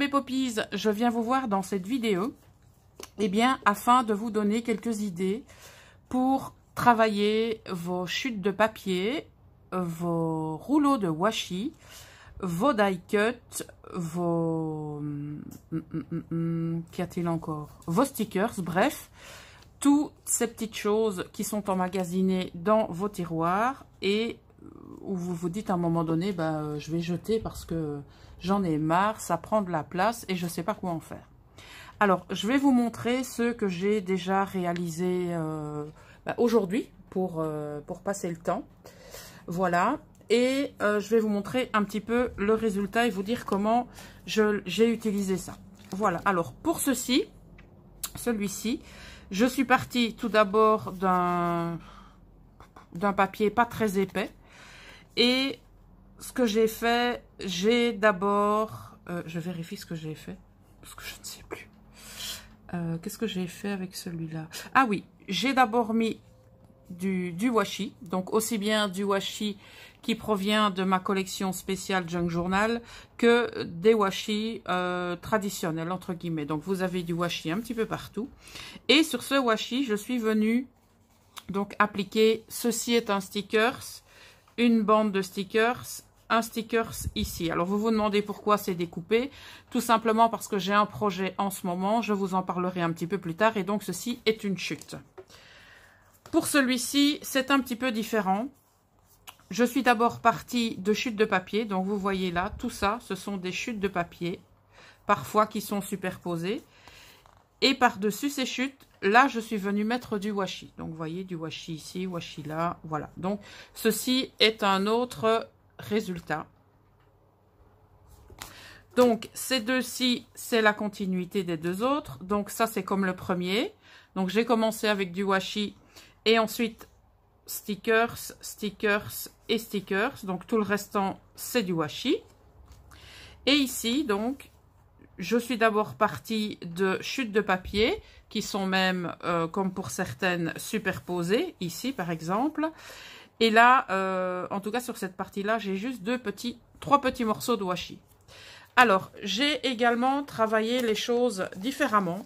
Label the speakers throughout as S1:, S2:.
S1: mes poppies, je viens vous voir dans cette vidéo, eh bien, afin de vous donner quelques idées pour travailler vos chutes de papier, vos rouleaux de washi, vos die cut, vos... qu'y a-t-il encore? Vos stickers, bref, toutes ces petites choses qui sont emmagasinées dans vos tiroirs et où vous vous dites à un moment donné, bah, je vais jeter parce que j'en ai marre, ça prend de la place et je ne sais pas quoi en faire. Alors, je vais vous montrer ce que j'ai déjà réalisé aujourd'hui pour passer le temps. Voilà. Et je vais vous montrer un petit peu le résultat et vous dire comment j'ai utilisé ça. Voilà. Alors, pour celui-ci, je suis partie tout d'abord d'un papier pas très épais. Et ce que j'ai fait, j'ai d'abord... je vérifie ce que j'ai fait, parce que je ne sais plus. Qu'est-ce que j'ai fait avec celui-là? Ah oui, j'ai d'abord mis du washi, donc aussi bien du washi qui provient de ma collection spéciale Junk Journal que des washi traditionnels, entre guillemets. Donc vous avez du washi un petit peu partout. Et sur ce washi, je suis venue donc appliquer, ceci est un stickers, une bande de stickers, un stickers ici. Alors vous vous demandez pourquoi c'est découpé, tout simplement parce que j'ai un projet en ce moment, je vous en parlerai un petit peu plus tard, et donc ceci est une chute. Pour celui-ci, c'est un petit peu différent. Je suis d'abord partie de chutes de papier, donc vous voyez là, tout ça, ce sont des chutes de papier, parfois qui sont superposées. Et par-dessus ces chutes, là, je suis venue mettre du washi. Donc, vous voyez, du washi ici, washi là, voilà. Donc, ceci est un autre résultat. Donc, ces deux-ci, c'est la continuité des deux autres. Donc, ça, c'est comme le premier. Donc, j'ai commencé avec du washi et ensuite stickers, stickers et stickers. Donc, tout le restant, c'est du washi. Et ici, donc... je suis d'abord partie de chutes de papier qui sont même, comme pour certaines, superposées, ici par exemple. Et là, en tout cas sur cette partie-là, j'ai juste trois petits morceaux de washi. Alors, j'ai également travaillé les choses différemment.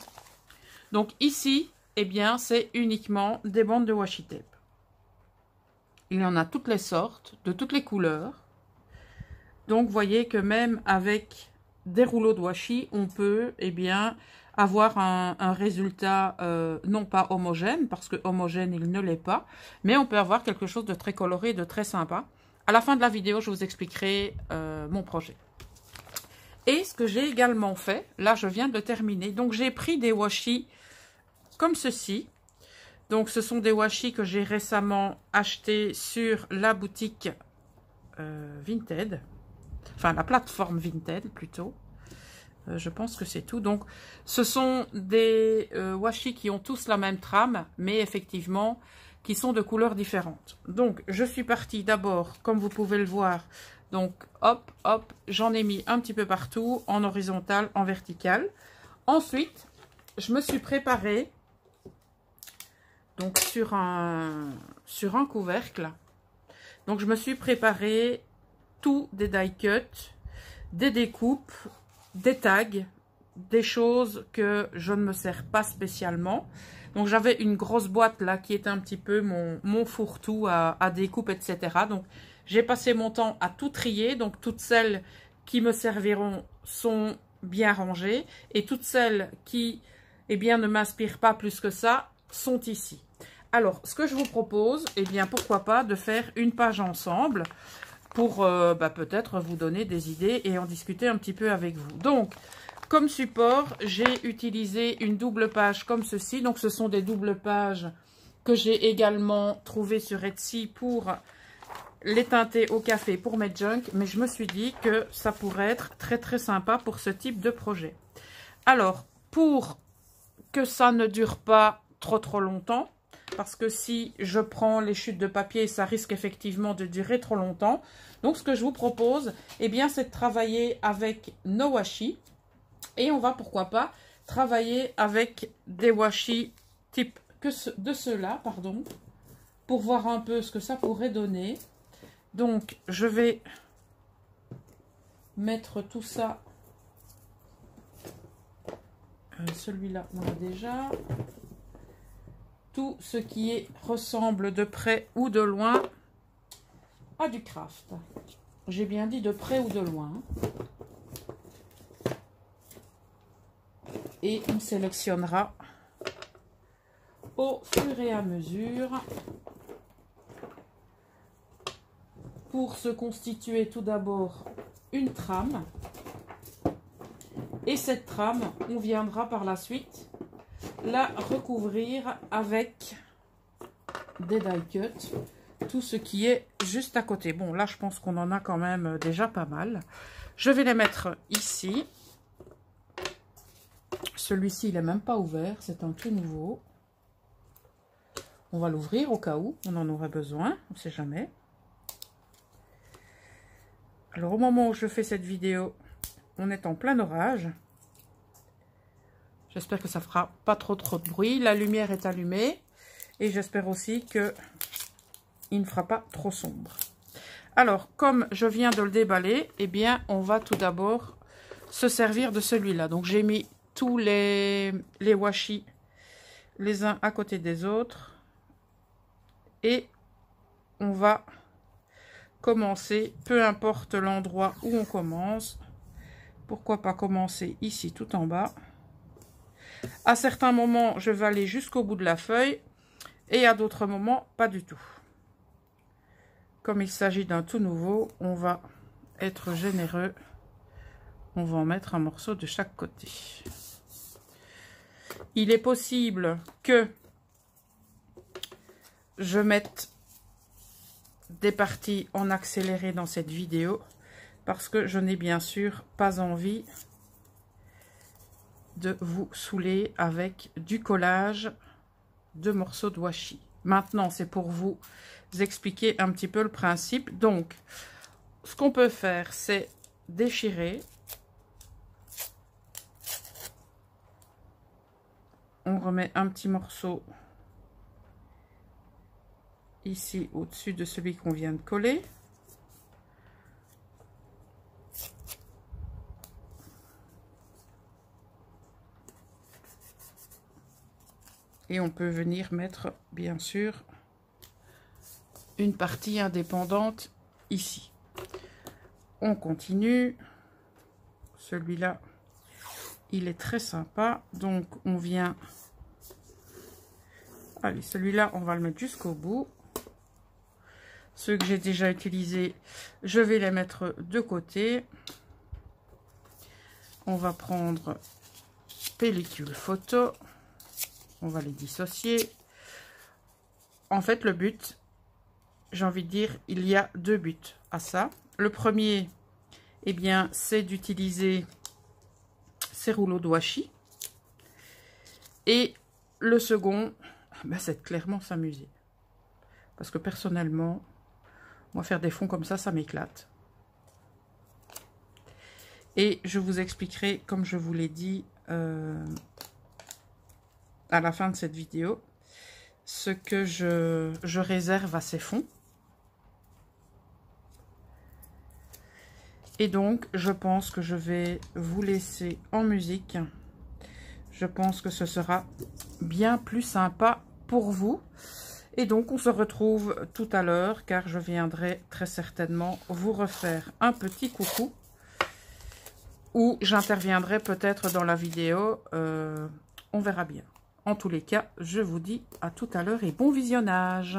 S1: Donc ici, eh bien, c'est uniquement des bandes de washi tape. Il y en a toutes les sortes, de toutes les couleurs. Donc, vous voyez que même avec... des rouleaux de washi, on peut bien avoir un résultat non pas homogène, parce que homogène il ne l'est pas, mais on peut avoir quelque chose de très coloré, de très sympa. À la fin de la vidéo, je vous expliquerai mon projet. Et ce que j'ai également fait, là je viens de terminer, donc j'ai pris des washi comme ceci. Donc ce sont des washi que j'ai récemment achetés sur la boutique Vinted. Enfin, la plateforme Vinted, plutôt. Je pense que c'est tout. Donc, ce sont des washi qui ont tous la même trame, mais effectivement, qui sont de couleurs différentes. Donc, je suis partie d'abord, comme vous pouvez le voir, donc, hop, hop, j'en ai mis un petit peu partout, en horizontal, en vertical. Ensuite, je me suis préparée, donc, sur un couvercle. Donc, je me suis préparée tout des die cut, des découpes, des tags, des choses que je ne me sers pas spécialement. Donc j'avais une grosse boîte là qui est un petit peu mon fourre-tout à découpe, etc. Donc j'ai passé mon temps à tout trier. Donc toutes celles qui me serviront sont bien rangées. Et toutes celles qui ne m'inspirent pas plus que ça sont ici. Alors ce que je vous propose, pourquoi pas de faire une page ensemble pour peut-être vous donner des idées et en discuter un petit peu avec vous. Donc, comme support, j'ai utilisé une double page comme ceci. Donc, ce sont des doubles pages que j'ai également trouvées sur Etsy pour les teinter au café pour mes junk. Mais je me suis dit que ça pourrait être très très sympa pour ce type de projet. Alors, pour que ça ne dure pas trop longtemps, parce que si je prends les chutes de papier, ça risque effectivement de durer trop longtemps. Donc, ce que je vous propose, c'est de travailler avec nos washi. Et on va, pourquoi pas, travailler avec des washi type de ceux-là, pardon, pour voir un peu ce que ça pourrait donner. Donc, je vais mettre tout ça Celui-là, on l'a déjà. Tout ce qui ressemble de près ou de loin à du craft. J'ai bien dit de près ou de loin. Et on sélectionnera au fur et à mesure pour se constituer tout d'abord une trame. Et cette trame, on viendra par la suite la recouvrir avec des die cuts, tout ce qui est juste à côté. Bon, là, je pense qu'on en a quand même déjà pas mal. Je vais les mettre ici. Celui-ci, il n'est même pas ouvert, c'est un tout nouveau. On va l'ouvrir au cas où on en aurait besoin, on ne sait jamais. Alors, au moment où je fais cette vidéo, on est en plein orage. J'espère que ça fera pas trop de bruit. La lumière est allumée. Et j'espère aussi que il ne fera pas trop sombre. Alors, comme je viens de le déballer, eh bien, on va tout d'abord se servir de celui-là. Donc, j'ai mis tous les washi les uns à côté des autres. Et on va commencer, peu importe l'endroit où on commence. Pourquoi pas commencer ici tout en bas. À certains moments, je vais aller jusqu'au bout de la feuille et à d'autres moments, pas du tout. Comme il s'agit d'un tout nouveau, on va être généreux. On va en mettre un morceau de chaque côté. Il est possible que je mette des parties en accéléré dans cette vidéo parce que je n'ai bien sûr pas envie de vous saouler avec du collage de morceaux de washi. Maintenant, c'est pour vous expliquer un petit peu le principe. Donc, ce qu'on peut faire, c'est déchirer. On remet un petit morceau ici au-dessus de celui qu'on vient de coller. Et on peut venir mettre, bien sûr, une partie indépendante ici. On continue. Celui-là, il est très sympa. Donc, on vient... Allez, celui-là, on va le mettre jusqu'au bout. Ceux que j'ai déjà utilisés, je vais les mettre de côté. On va prendre pellicule photo. On va les dissocier. En fait, le but, j'ai envie de dire, il y a deux buts à ça. Le premier, eh bien, c'est d'utiliser ces rouleaux de washi. Et le second, ben, c'est clairement s'amuser. Parce que personnellement, moi, faire des fonds comme ça m'éclate. Et je vous expliquerai, comme je vous l'ai dit, à la fin de cette vidéo, ce que je réserve à ces fonds. Et donc, je pense que je vais vous laisser en musique. Je pense que ce sera bien plus sympa pour vous. Et donc, on se retrouve tout à l'heure, car je viendrai très certainement vous refaire un petit coucou. Ou j'interviendrai peut-être dans la vidéo. On verra bien. En tous les cas, je vous dis à tout à l'heure et bon visionnage.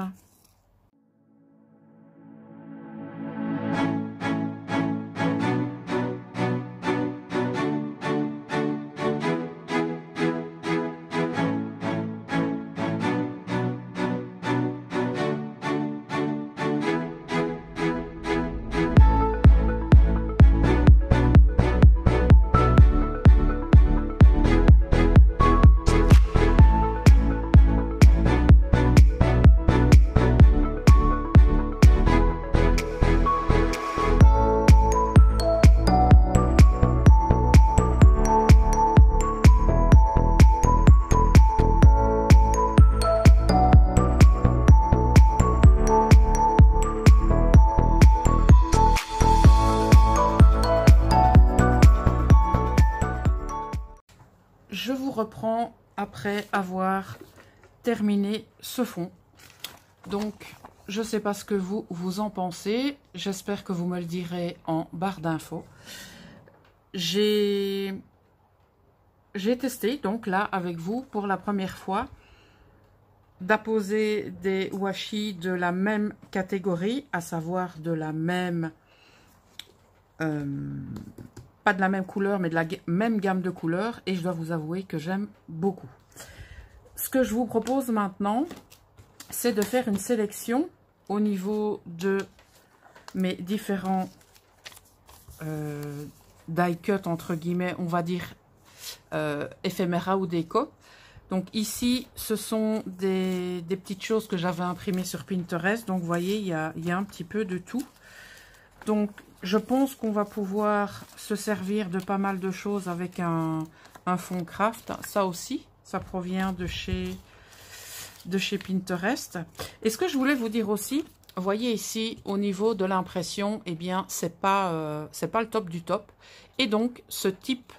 S1: reprend après avoir terminé ce fond. Donc, je ne sais pas ce que vous en pensez. J'espère que vous me le direz en barre d'infos. J'ai testé, donc là, avec vous, pour la première fois, d'apposer des washi de la même catégorie, à savoir de la même... pas de la même couleur, mais de la même gamme de couleurs. Et je dois vous avouer que j'aime beaucoup. Ce que je vous propose maintenant, c'est de faire une sélection au niveau de mes différents die cut, entre guillemets, on va dire éphéméra ou déco. Donc ici, ce sont des petites choses que j'avais imprimées sur Pinterest. Donc vous voyez, il y a un petit peu de tout. Donc je pense qu'on va pouvoir se servir de pas mal de choses avec un fond craft. Ça aussi, ça provient de chez Pinterest. Et ce que je voulais vous dire aussi, vous voyez ici au niveau de l'impression, eh bien c'est pas le top du top. Et donc ce type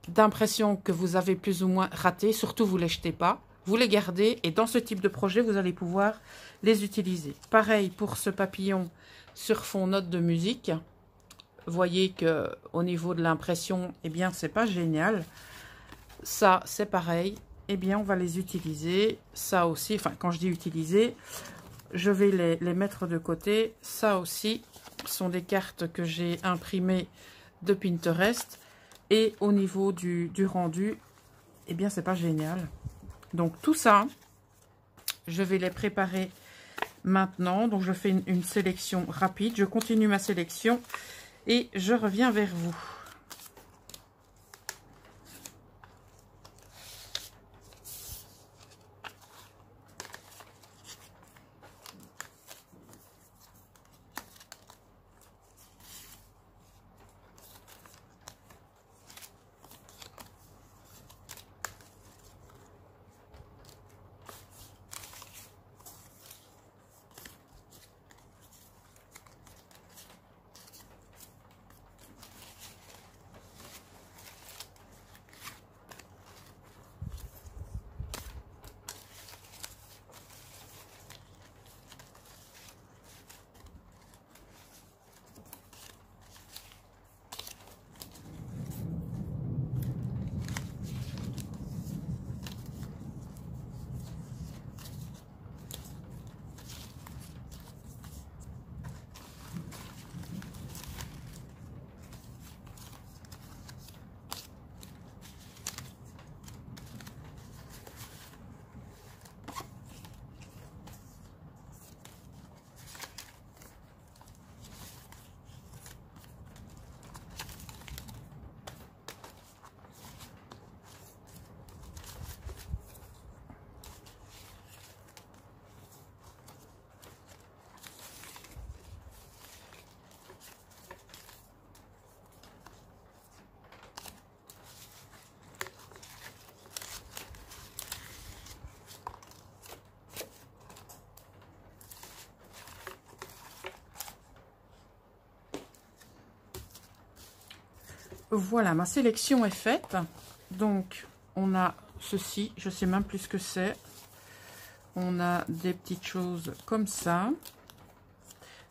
S1: d'impression que vous avez plus ou moins raté, surtout vous les jetez pas, vous les gardez et dans ce type de projet vous allez pouvoir les utiliser. Pareil pour ce papillon sur fond note de musique. Vous voyez que au niveau de l'impression, eh bien c'est pas génial. Ça c'est pareil. Eh bien, on va les utiliser. Ça aussi, enfin, quand je dis utiliser, je vais les mettre de côté. Ça aussi, sont des cartes que j'ai imprimées de Pinterest. Et au niveau du rendu, eh bien, c'est pas génial. Donc, tout ça, je vais les préparer maintenant. Donc, je fais une sélection rapide. Je continue ma sélection et je reviens vers vous. Voilà, ma sélection est faite. Donc, on a ceci. Je sais même plus ce que c'est. On a des petites choses comme ça.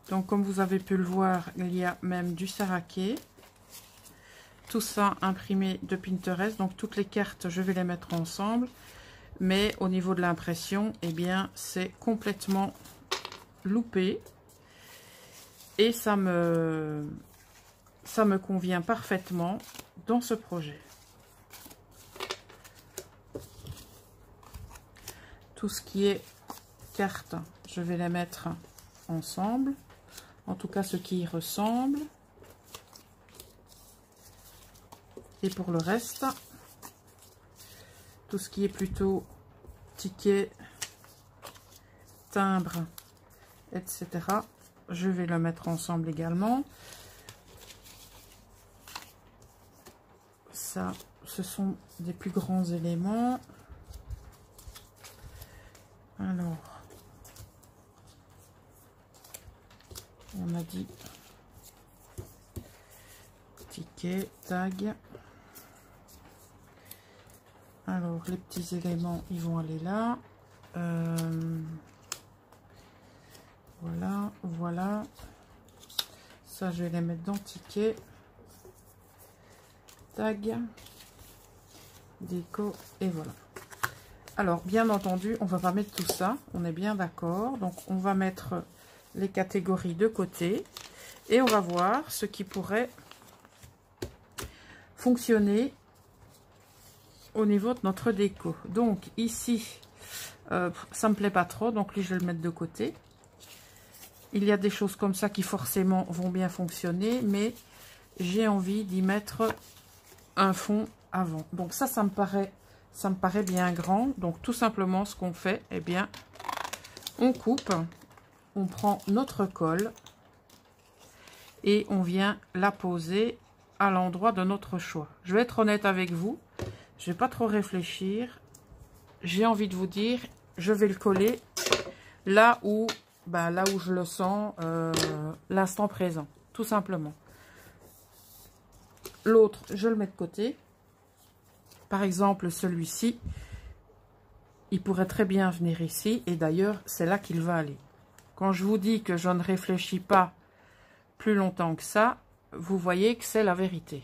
S1: Donc, comme vous avez pu le voir, il y a même du saraké. Tout ça imprimé de Pinterest. Donc, toutes les cartes, je vais les mettre ensemble. Mais au niveau de l'impression, eh bien, c'est complètement loupé. Et ça me convient parfaitement dans ce projet. Tout ce qui est cartes, je vais les mettre ensemble. En tout cas, ce qui y ressemble. Et pour le reste, tout ce qui est plutôt ticket, timbre, etc. Je vais le mettre ensemble également. Ça, ce sont des plus grands éléments. Alors, on a dit ticket, tag. Alors, les petits éléments, ils vont aller là. Voilà, voilà. Ça, je vais les mettre dans le ticket. Tag. Déco, et voilà. Alors, bien entendu, on va pas mettre tout ça. On est bien d'accord. Donc, on va mettre les catégories de côté. Et on va voir ce qui pourrait fonctionner au niveau de notre déco. Donc ici, ça me plaît pas trop, donc lui je vais le mettre de côté. Il y a des choses comme ça qui forcément vont bien fonctionner, mais j'ai envie d'y mettre un fond avant. Donc ça me paraît bien grand. Donc tout simplement ce qu'on fait, eh bien, on coupe, on prend notre colle et on vient la poser à l'endroit de notre choix. Je vais être honnête avec vous, je vais pas trop réfléchir. J'ai envie de vous dire, je vais le coller là où je le sens l'instant présent, tout simplement. L'autre, je le mets de côté. Par exemple, celui-ci, il pourrait très bien venir ici. Et d'ailleurs, c'est là qu'il va aller. Quand je vous dis que je ne réfléchis pas plus longtemps que ça, vous voyez que c'est la vérité.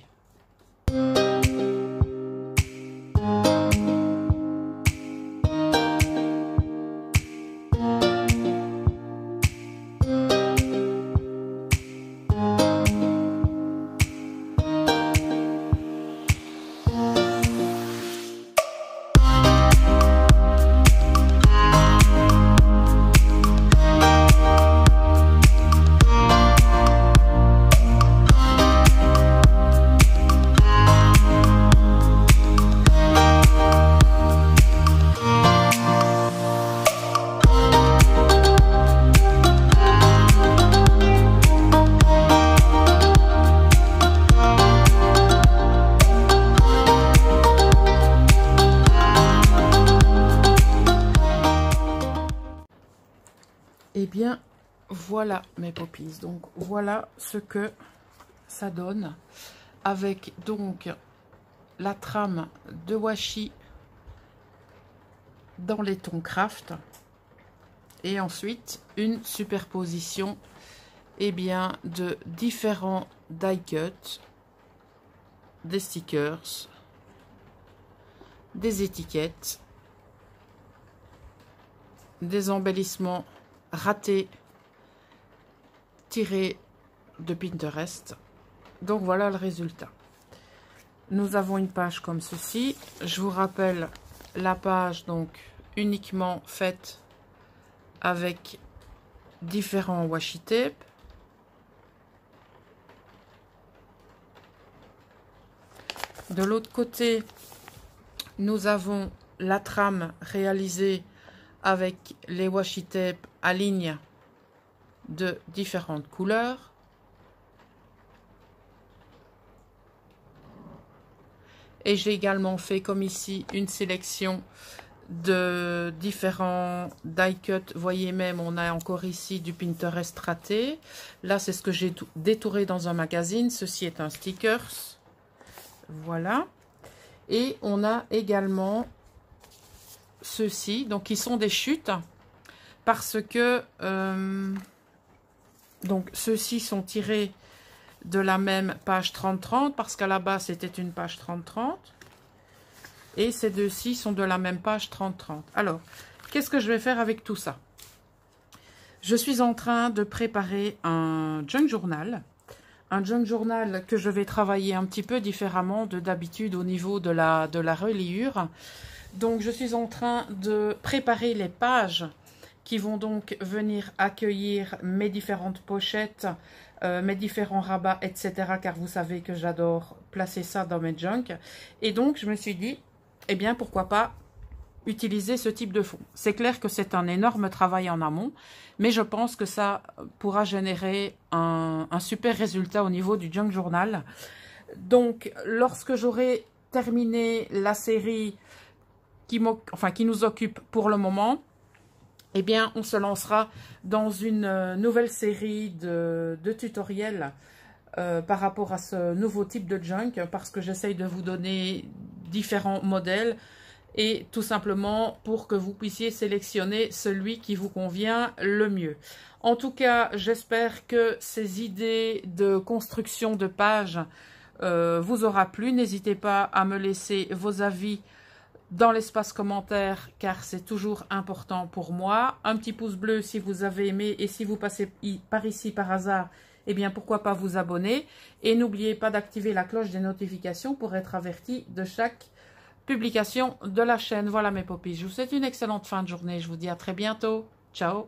S1: Eh bien, voilà mes poppies. Donc, voilà ce que ça donne. Avec donc la trame de washi dans les tons craft. Et ensuite, une superposition eh bien, de différents die cuts, des stickers, des étiquettes, des embellissements ratés tirés de Pinterest. Donc voilà le résultat. Nous avons une page comme ceci. Je vous rappelle la page donc uniquement faite avec différents washi tape. De l'autre côté, nous avons la trame réalisée avec les washi tape à ligne de différentes couleurs. Et j'ai également fait comme ici une sélection de différents die cut. Voyez même, on a encore ici du Pinterest raté. Là, c'est ce que j'ai détouré dans un magazine. Ceci est un stickers. Voilà. Et on a également ceux-ci, donc qui sont des chutes, parce que donc ceux-ci sont tirés de la même page 30-30, parce qu'à la base c'était une page 30-30, et ces deux-ci sont de la même page 30-30. Alors, qu'est-ce que je vais faire avec tout ça? Je suis en train de préparer un junk journal. Un junk journal que je vais travailler un petit peu différemment de d'habitude au niveau de la reliure. Donc, je suis en train de préparer les pages qui vont donc venir accueillir mes différentes pochettes, mes différents rabats, etc. Car vous savez que j'adore placer ça dans mes junk. Et donc, je me suis dit, eh bien, pourquoi pas utiliser ce type de fond. C'est clair que c'est un énorme travail en amont, mais je pense que ça pourra générer un super résultat au niveau du junk journal. Donc, lorsque j'aurai terminé la série qui nous occupe pour le moment, eh bien, on se lancera dans une nouvelle série de tutoriels par rapport à ce nouveau type de junk, parce que j'essaye de vous donner différents modèles et tout simplement pour que vous puissiez sélectionner celui qui vous convient le mieux. En tout cas, j'espère que ces idées de construction de pages vous aura plu. N'hésitez pas à me laisser vos avis dans l'espace commentaire car c'est toujours important pour moi. Un petit pouce bleu si vous avez aimé et si vous passez par ici par hasard, eh bien pourquoi pas vous abonner. Et n'oubliez pas d'activer la cloche des notifications pour être averti de chaque publication de la chaîne. Voilà mes poppies, je vous souhaite une excellente fin de journée. Je vous dis à très bientôt. Ciao.